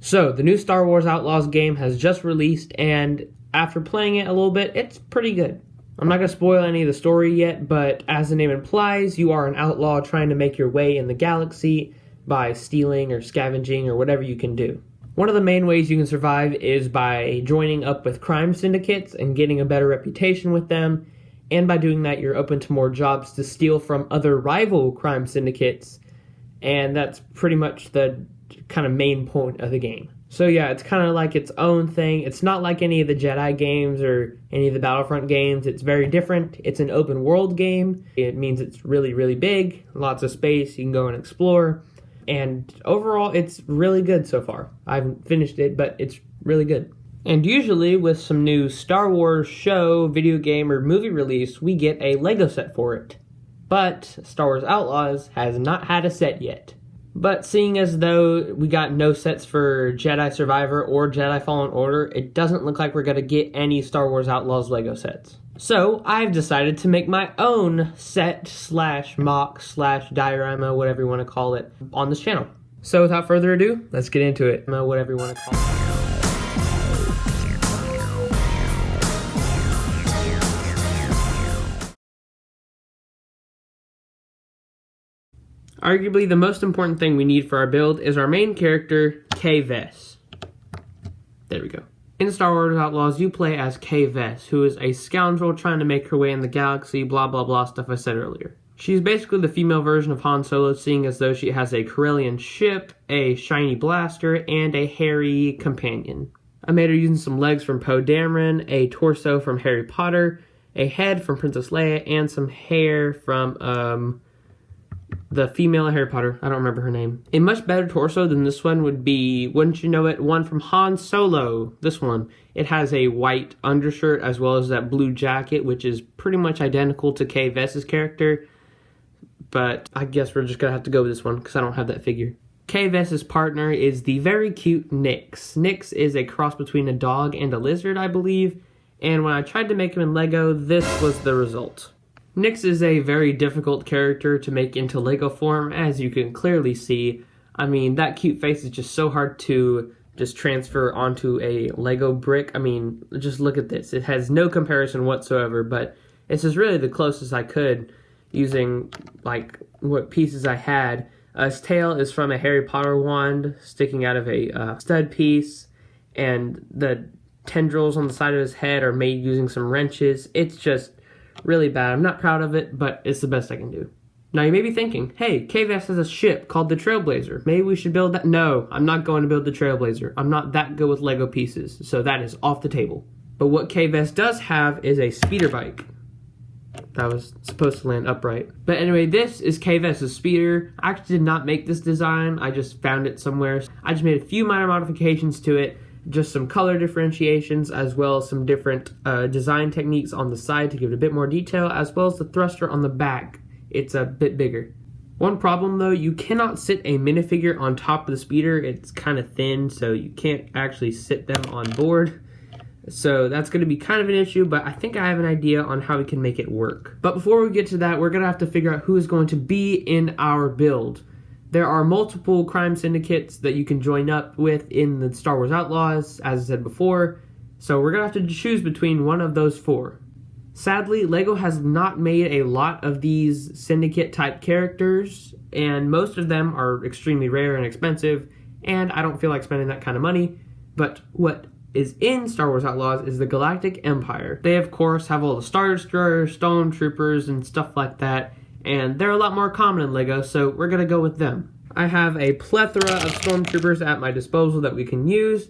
So, the new Star Wars Outlaws game has just released, and after playing it a little bit, it's pretty good. I'm not going to spoil any of the story yet, but as the name implies, you are an outlaw trying to make your way in the galaxy by stealing or scavenging or whatever you can do. One of the main ways you can survive is by joining up with crime syndicates and getting a better reputation with them, and by doing that, you're open to more jobs to steal from other rival crime syndicates, and that's pretty much the kind of main point of the game. So yeah, it's kind of like its own thing. It's not like any of the Jedi games or any of the Battlefront games. It's very different. It's an open world game. It means it's really, really big, lots of space, you can go and explore. And overall, it's really good so far. I haven't finished it, but it's really good. And usually with some new Star Wars show, video game, or movie release, we get a Lego set for it. But Star Wars Outlaws has not had a set yet. But seeing as though we got no sets for Jedi Survivor or Jedi Fallen Order, it doesn't look like we're going to get any Star Wars Outlaws Lego sets. So I've decided to make my own set / mock / diorama, whatever you want to call it, on this channel. So without further ado, let's get into it. Whatever you want to call it. Arguably, the most important thing we need for our build is our main character, Kay Vess. There we go. In Star Wars Outlaws, you play as Kay Vess, who is a scoundrel trying to make her way in the galaxy, blah blah blah stuff I said earlier. She's basically the female version of Han Solo, seeing as though she has a Corellian ship, a shiny blaster, and a hairy companion. I made her using some legs from Poe Dameron, a torso from Harry Potter, a head from Princess Leia, and some hair from, the female Harry Potter. I don't remember her name. A much better torso than this one would be, wouldn't you know it, one from Han Solo. This one. It has a white undershirt as well as that blue jacket, which is pretty much identical to Kay Vess's character. But I guess we're just going to have to go with this one because I don't have that figure. Kay Vess's partner is the very cute Nyx. Nyx is a cross between a dog and a lizard, I believe. And when I tried to make him in Lego, this was the result. Nyx is a very difficult character to make into Lego form, as you can clearly see. I mean, that cute face is just so hard to just transfer onto a Lego brick. I mean, just look at this. It has no comparison whatsoever, but this is really the closest I could using, like, what pieces I had. His tail is from a Harry Potter wand sticking out of a stud piece, and the tendrils on the side of his head are made using some wrenches. It's just really bad. I'm not proud of it, but it's the best I can do. Now you may be thinking, hey, Kay Vess has a ship called the Trailblazer. Maybe we should build that. No, I'm not going to build the Trailblazer. I'm not that good with Lego pieces, so that is off the table. But what Kay Vess does have is a speeder bike. That was supposed to land upright. But anyway, this is Kay Vess's speeder. I actually did not make this design. I just found it somewhere. I just made a few minor modifications to it. Just some color differentiations, as well as some different design techniques on the side to give it a bit more detail, as well as the thruster on the back. It's a bit bigger. One problem though, you cannot sit a minifigure on top of the speeder. It's kind of thin, so you can't actually sit them on board. So that's going to be kind of an issue, but I think I have an idea on how we can make it work. But before we get to that, we're going to have to figure out who is going to be in our build. There are multiple crime syndicates that you can join up with in the Star Wars Outlaws, as I said before, so we're going to have to choose between one of those four. Sadly, LEGO has not made a lot of these syndicate-type characters, and most of them are extremely rare and expensive, and I don't feel like spending that kind of money, but what is in Star Wars Outlaws is the Galactic Empire. They, of course, have all the Star Destroyers, Stormtroopers, and stuff like that, and they're a lot more common in LEGO, so we're going to go with them. I have a plethora of Stormtroopers at my disposal that we can use,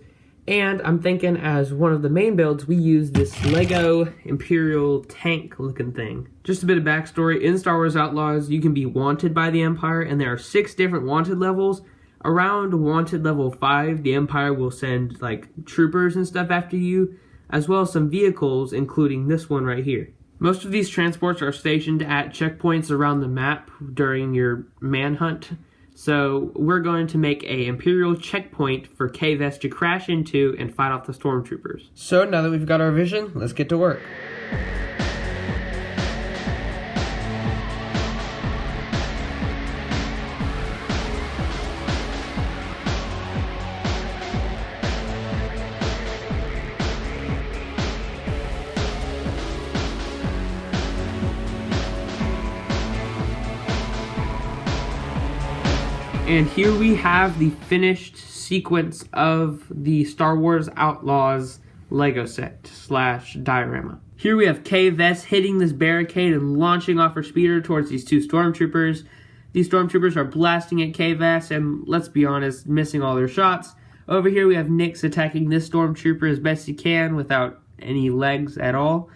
and I'm thinking as one of the main builds, we use this LEGO Imperial tank looking thing. Just a bit of backstory, in Star Wars Outlaws, you can be wanted by the Empire, and there are 6 different wanted levels. Around wanted level 5, the Empire will send like troopers and stuff after you, as well as some vehicles, including this one right here. Most of these transports are stationed at checkpoints around the map during your manhunt. So we're going to make a Imperial checkpoint for Kay Vess to crash into and fight off the Stormtroopers. So now that we've got our vision, let's get to work. And here we have the finished sequence of the Star Wars Outlaws Lego set / diorama. Here we have Kay Vess hitting this barricade and launching off her speeder towards these two stormtroopers. These stormtroopers are blasting at Kay Vess and, let's be honest, missing all their shots. Over here we have Nix attacking this stormtrooper as best he can without any legs at all.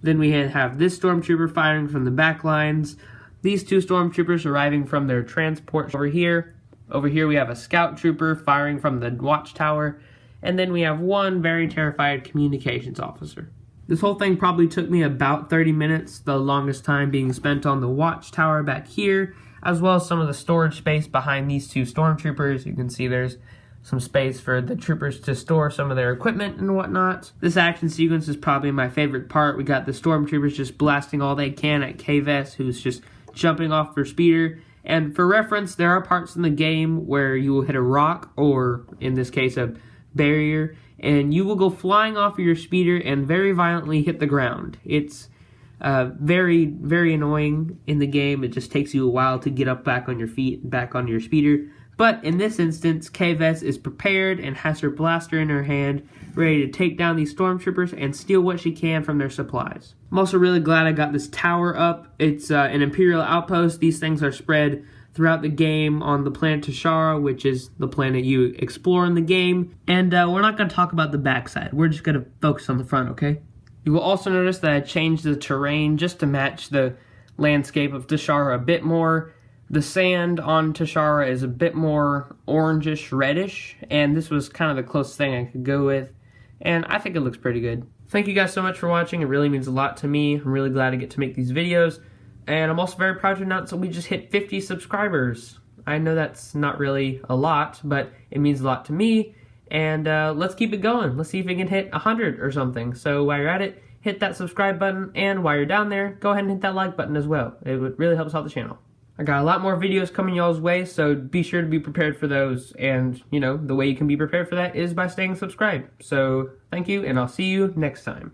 Then we have this stormtrooper firing from the back lines. These two stormtroopers arriving from their transport over here. Over here we have a scout trooper firing from the watchtower. And then we have one very terrified communications officer. This whole thing probably took me about 30 minutes, the longest time being spent on the watchtower back here, as well as some of the storage space behind these two stormtroopers. You can see there's some space for the troopers to store some of their equipment and whatnot. This action sequence is probably my favorite part. We got the stormtroopers just blasting all they can at Kay Vess, who's just jumping off her speeder. And for reference, there are parts in the game where you will hit a rock, or in this case a barrier, and you will go flying off of your speeder and very violently hit the ground. It's very, very annoying in the game. It just takes you a while to get up back on your feet, back on your speeder. But in this instance, Kay Vess is prepared and has her blaster in her hand, ready to take down these stormtroopers and steal what she can from their supplies. I'm also really glad I got this tower up. It's an Imperial outpost. These things are spread throughout the game on the planet Tashara, which is the planet you explore in the game. And we're not going to talk about the backside. We're just going to focus on the front, okay? You will also notice that I changed the terrain just to match the landscape of Tashara a bit more. The sand on Tashara is a bit more orangish, reddish, and this was kind of the closest thing I could go with, and I think it looks pretty good. Thank you guys so much for watching. It really means a lot to me. I'm really glad I get to make these videos, and I'm also very proud to announce that we just hit 50 subscribers. I know that's not really a lot, but it means a lot to me, and let's keep it going. Let's see if we can hit 100 or something. So while you're at it, hit that subscribe button, and while you're down there, go ahead and hit that like button as well. It would really help us out the channel. I got a lot more videos coming y'all's way, so be sure to be prepared for those. And, you know, the way you can be prepared for that is by staying subscribed. So, thank you, and I'll see you next time.